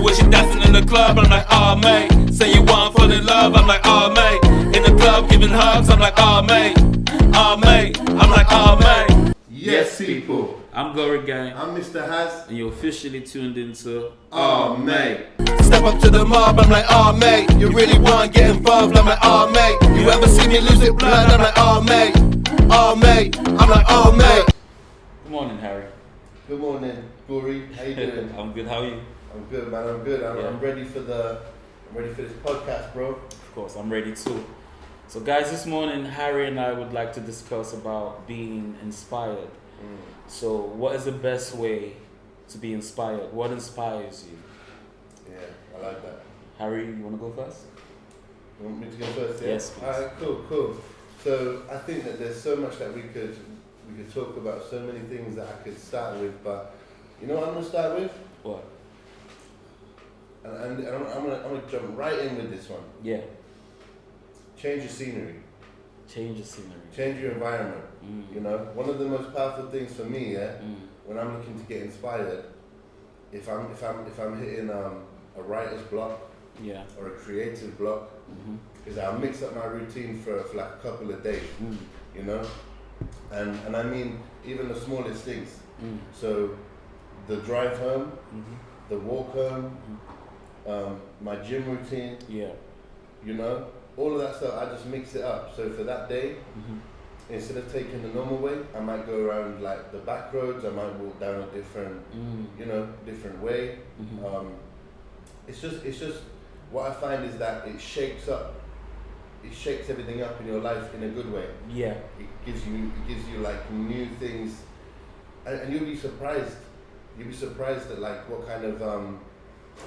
when she dancing in the club, I'm like, oh mate. Say you want fall in love, I'm like, oh mate. In the club giving hugs, I'm like, oh mate. Oh mate, I'm like, oh mate. Yes, people. I'm Gorygang. I'm Mr. Haz. And you're officially tuned into Oh, mate. Step up to the mob, I'm like, oh mate. You really want to get involved, I'm like, oh mate. You ever see me lose it blood, I'm like, oh mate. Oh mate, I'm like, oh mate. Good morning, Harry. Good morning, Gory. How you doing? I'm good. How are you? I'm good, man. I'm good. I'm ready for this podcast, bro. Of course, I'm ready too. So, guys, this morning, Harry and I would like to discuss about being inspired. So, what is the best way to be inspired? What inspires you? Yeah, I like that. Harry, you want to go first? You want me to go first? Yeah? Yes, please. Alright, cool. So I think that there's so much that we could talk about, so many things that I could start with, but you know what I'm gonna start with? What? And I'm gonna jump right in with this one. Yeah. Change your scenery. Change the scenery. Change your environment. You know, one of the most powerful things for me, when I'm looking to get inspired, if I'm hitting a writer's block, or a creative block, is I'll mix up my routine for like a couple of days, you know, and I mean even the smallest things. So the drive home, the walk home, my gym routine, you know, all of that stuff. I just mix it up. So for that day, instead of taking the normal way, I might go around like the back roads. I might walk down a different, different way. It's just what I find is that it shakes everything up in your life in a good way. Yeah. It gives you like new things, and you'll be surprised. You'll be surprised at like what kind of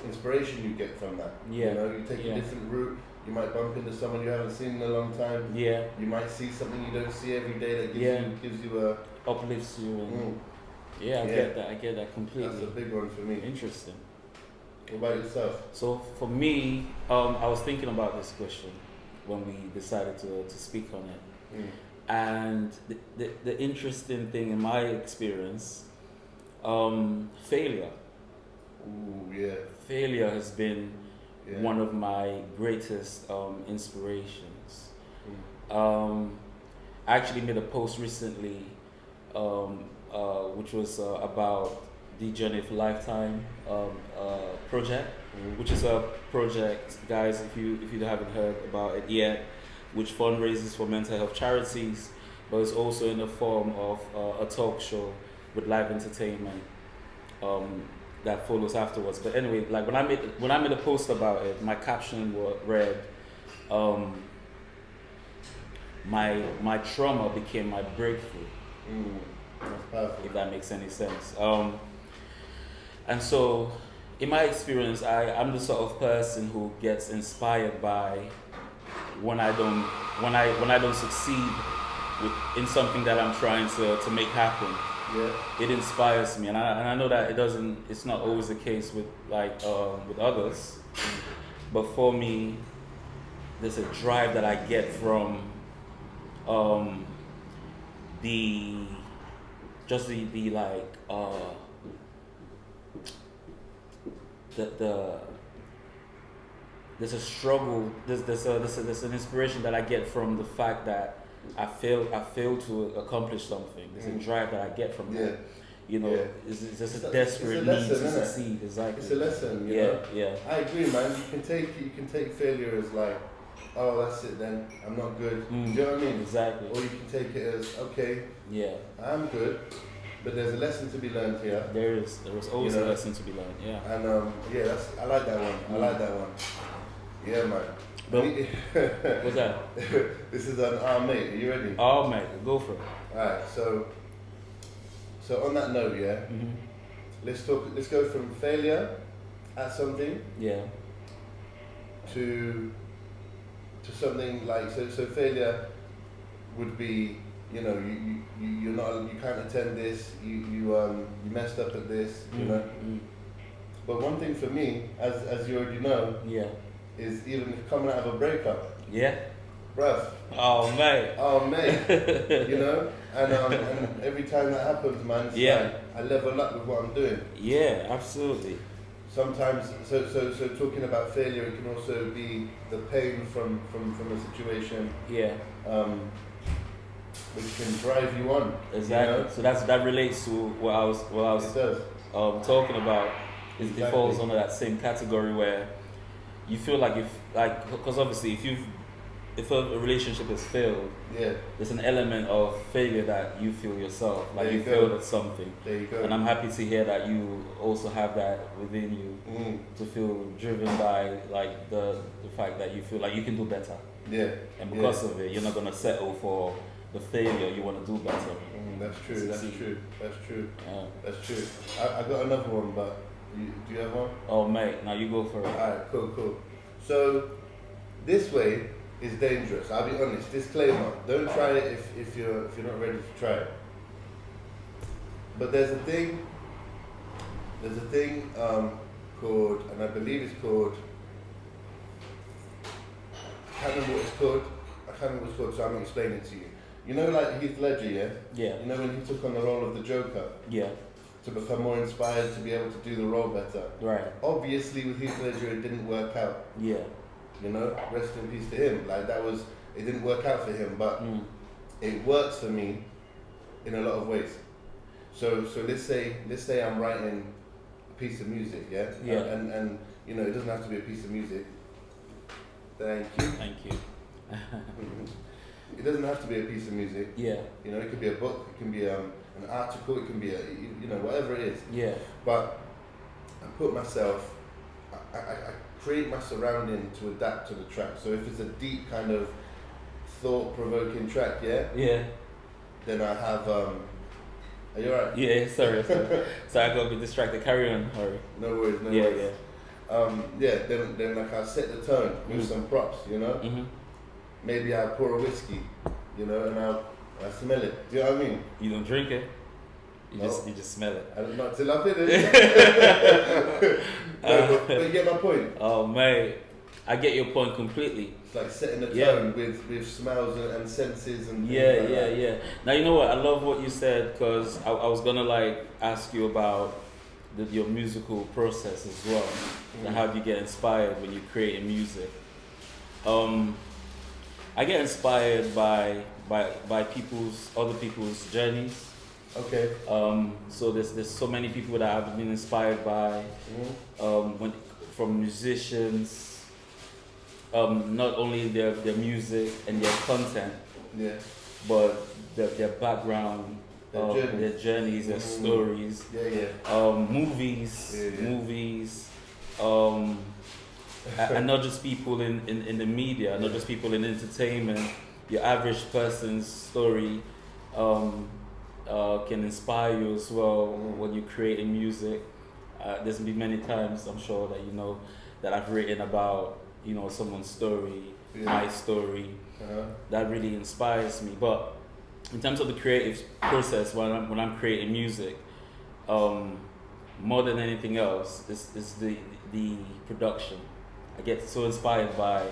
inspiration you get from that. You know, you take a different route. You might bump into someone you haven't seen in a long time. Yeah. You might see something you don't see every day that gives you a uplifts you. And I get that completely. That's a big one for me. Interesting. What about yourself? So for me, I was thinking about this question when we decided to speak on it. And the interesting thing in my experience, failure. Ooh, yeah. Failure has been one of my greatest inspirations. I actually made a post recently, which was about the Journey of Lifetime project, which is a project, guys, if you haven't heard about it yet, which fundraises for mental health charities, but it's also in the form of a talk show with live entertainment that follows afterwards. But anyway, like when I made a post about it, my caption read, my trauma became my breakthrough. If that makes any sense. And so, in my experience, I'm the sort of person who gets inspired by when I don't succeed in something that I'm trying to make happen. Yeah. It inspires me, and I know that it's not always the case with with others, but for me, there's a drive that I get from there's a struggle. There's an inspiration that I get from the fact that I fail to accomplish something. There's a drive that I get from that. You know, it's just a desperate need to succeed. Exactly. It's a lesson. You know? Yeah. I agree, man. You can take failure as like, oh, that's it then. I'm not good. Do you know what I mean? Exactly. Or you can take it as, okay, I'm good, but there's a lesson to be learned here. There is always a lesson to be learned. Yeah. And I like that one. I like that one. Yeah, man. But what's that? This is an mate. Are you ready? Oh, mate, go for it. Alright, so on that note, let's go from failure at something, to something like so failure would be, you know, you can't attend this, you messed up at this, you know. But one thing for me, as you already know, is even coming out of a breakup. Yeah. Bruv. Oh mate. You know? And every time that happens, man, it's like I level up with what I'm doing. Yeah, absolutely. sometimes, so talking about failure, it can also be the pain from a situation. Yeah. Which can drive you on. Exactly. You know? So that relates to what I was talking about. Exactly. It falls under that same category where you feel like because obviously if a relationship has failed, there's an element of failure that you feel yourself, like you failed at something. There you go. And I'm happy to hear that you also have that within you, to feel driven by like the fact that you feel like you can do better. Yeah. And because of it, you're not gonna settle for the failure. You want to do better. That's true. That's true. That's true. Yeah. That's true. I got another one, but do you have one? Oh mate, now you go for it. Alright, cool. So this way is dangerous. I'll be honest. Disclaimer: don't try it if you're not ready to try it. But there's a thing called, and I believe it's called. I can't remember what it's called. So I'm gonna explain it to you. You know, like Heath Ledger, yeah? Yeah. You know when he took on the role of the Joker? Yeah. To become more inspired, to be able to do the role better. Right. Obviously, with Heath Ledger, it didn't work out. Yeah. You know, rest in peace to him. Like it didn't work out for him, but it works for me in a lot of ways. So let's say I'm writing a piece of music, yeah? Yeah. And you know, it doesn't have to be a piece of music. Thank you. It doesn't have to be a piece of music. Yeah. You know, it could be a book, it can be an article, it can be whatever it is. Yeah. But I put myself, I create my surrounding to adapt to the track. So if it's a deep kind of thought-provoking track, yeah, then I have. Are you alright? Yeah. Sorry. So I got a bit distracted. Carry on, Harry. No worries. Yeah. Then like I set the tone with some props, you know. Mm-hmm. Maybe I pour a whiskey, you know, and I smell it. Do you know what I mean? You don't drink it. You just smell it. Not till I finish. But you get my point. Oh mate, I get your point completely. It's like setting the tone with smells and senses and yeah. Now you know what, I love what you said, because I was gonna like ask you about your musical process as well. And how do you get inspired when you create music? I get inspired by other people's journeys. Okay. So there's so many people that I've been inspired by, from musicians, not only their music and their content, but their background, their journeys, their stories, movies, and not just people in the media, not just people in entertainment. Your average person's story can inspire you as well when you're creating music. There's been many times, I'm sure that you know, that I've written about, you know, someone's story, my story. That really inspires me. But in terms of the creative process, when I'm creating music, more than anything else, is the production. I get so inspired by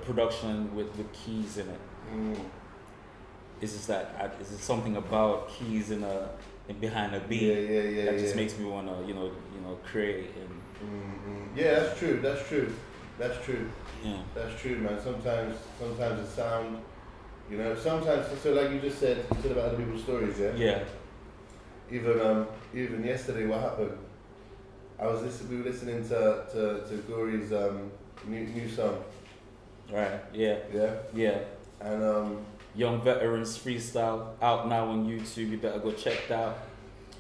production with keys in it. It's just that is it something about keys in behind a beat that just makes me wanna you know create and. Yeah, that's true. Yeah, that's true, man. Sometimes the sound, you know. Sometimes, so like you said about other people's stories, Yeah. Even yesterday, what happened? We were listening to Gory's new song. Right. Yeah. Yeah. And Young Veterans Freestyle out now on YouTube. You better go check that out.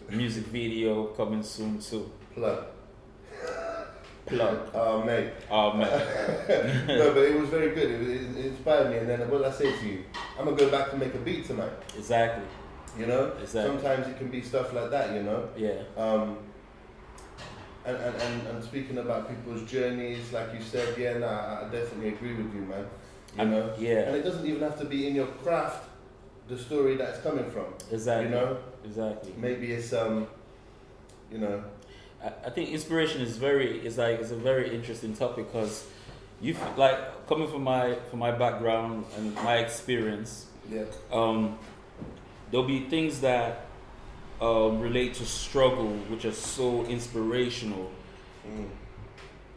Music video coming soon too. Plug. Oh mate. No, but it was very good. It inspired me. And then what did I say to you? I'm gonna go back and make a beat tonight. Exactly. You know. Exactly. Sometimes it can be stuff like that. You know. Yeah. And speaking about people's journeys, like you said, I definitely agree with you, man. You know? Yeah. And it doesn't even have to be in your craft, the story that it's coming from. Exactly. You know? Exactly. Maybe it's you know. I think inspiration is a very interesting topic, because you like coming from my background and my experience. Yeah. There'll be things that relate to struggle, which is so inspirational,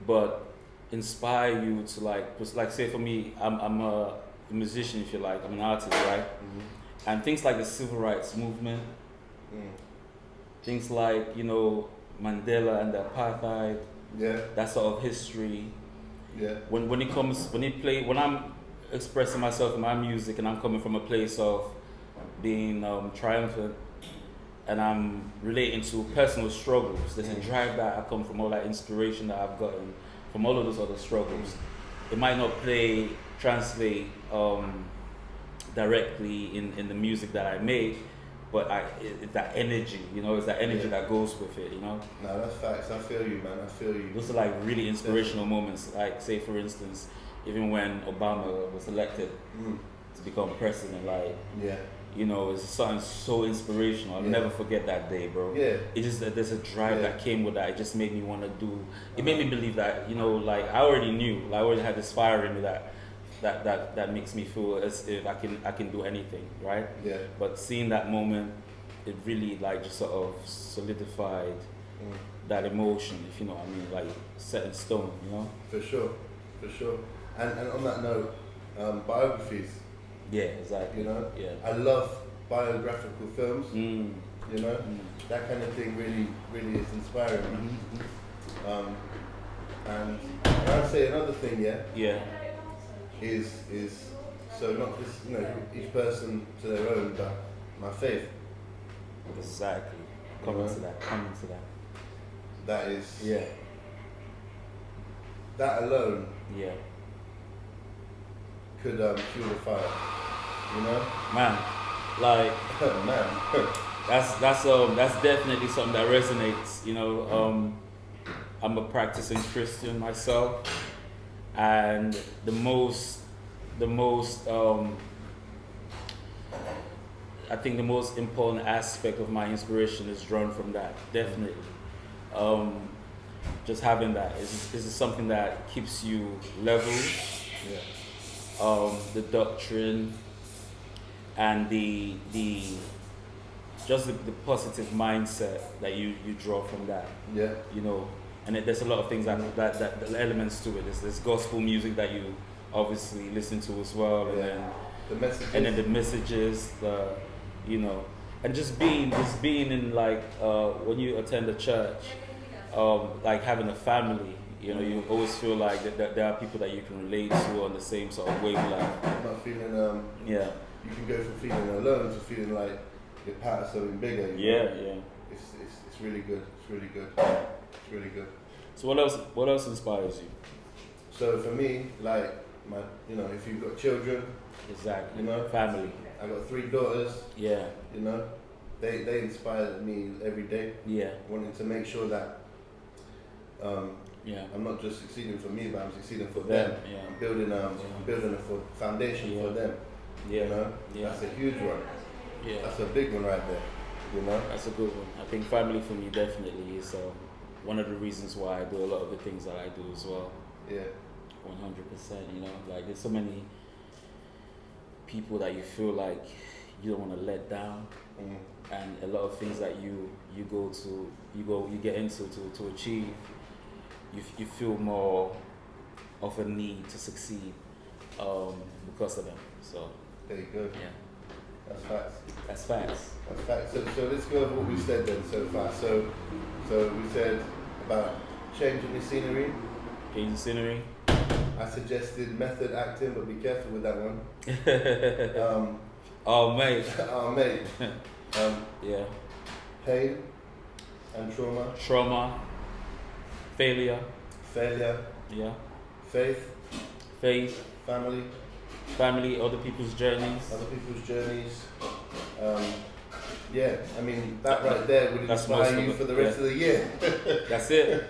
but inspire you to like say for me, I'm a musician, if you like, I'm an artist, right? And things like the civil rights movement, things like, you know, Mandela and the apartheid, that sort of history. When I'm expressing myself in my music and I'm coming from a place of being triumphant and I'm relating to personal struggles, there's a drive that I come from, all that inspiration that I've gotten from all of those other struggles. It might not translate directly in the music that I make, but it's that energy, you know, it's that energy that goes with it, you know? No, that's facts. I feel you, man. I feel you. Those are like really inspirational moments. Like, say for instance, even when Obama was elected to become president, like, you know, it's something so inspirational. I'll never forget that day, bro. It's just that there's a drive that came with that. It just made me want to do. It made me believe that, you know, like I already knew, like I already had this fire in me that makes me feel as if I can do anything, right? But seeing that moment, it really like just sort of solidified that emotion, if you know what I mean, like set in stone, you know. For sure. And on that note, biographies. Exactly. You know, I love biographical films. You know, that kind of thing really is inspiring. And I'd say another thing, is so not just, you know, each person to their own, but my faith. Exactly. Coming to that. That is. That alone. Could fuel the fire. You know. Man, like. Man. That's definitely something that resonates. You know, I'm a practicing Christian myself. And the most I think the most important aspect of my inspiration is drawn from that, definitely. Just having that is something that keeps you level. The doctrine and the positive mindset that you draw from that. You know. And there's a lot of things that elements to it. There's gospel music that you obviously listen to as well, and then the messages, you know, and just being in like when you attend a church, like having a family, you know, you always feel like that there are people that you can relate to on the same sort of wavelength. Not feeling you can go from feeling alone to feeling like you're part of something bigger. You know? It's really good. It's really good. It's really good. So what else inspires you? So for me, like you know, if you've got children, exactly, you know, family. I got 3 daughters. You know, they inspire me every day. Wanting to make sure that I'm not just succeeding for me, but I'm succeeding for them. I'm building a foundation for them. You know, that's a huge one. That's a big one right there. You know, that's a good one. I think family for me definitely is one of the reasons why I do a lot of the things that I do as well. 100%. You know, like there's so many people that you feel like you don't want to let down, and a lot of things that you get into to achieve, you feel more of a need to succeed because of them. So there you go. That's facts. That's facts. So let's go over what we said then so far. So we said about changing the scenery. I suggested method acting, but be careful with that one. Mate. Pain and trauma. Failure. Faith. Family, other people's journeys. I mean, that right there would inspire you for the rest of the year. That's it.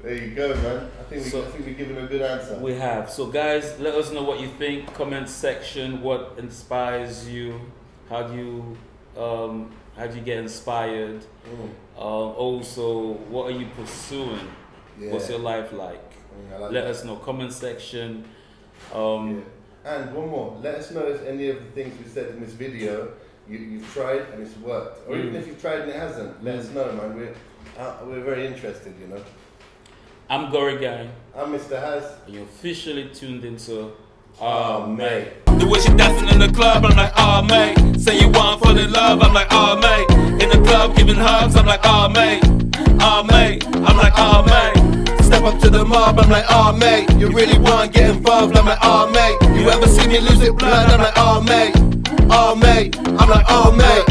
There you go, man. I think we've given a good answer. We have. So guys, let us know what you think. Comment section, what inspires you? How do you get inspired? Also, what are you pursuing? What's your life like? Let us know. Comment section. And one more. Let us know if any of the things we said in this video you've tried and it's worked. Or even if you've tried and it hasn't, let us know, man. We're very interested, you know. I'm Gorygang. I'm Mr. Has. And you're officially tuned into mate. The way she dancing in the club, I'm like, oh mate. Say you want fall in love, I'm like, oh mate. In the club giving hugs, I'm like, oh mate. Oh mate, I'm like, oh mate. Step up to the mob, I'm like, oh mate. You really want get involved, I'm like, oh mate. You ever see me lose it blood, I'm like, oh mate. Oh mate, I'm like, oh mate.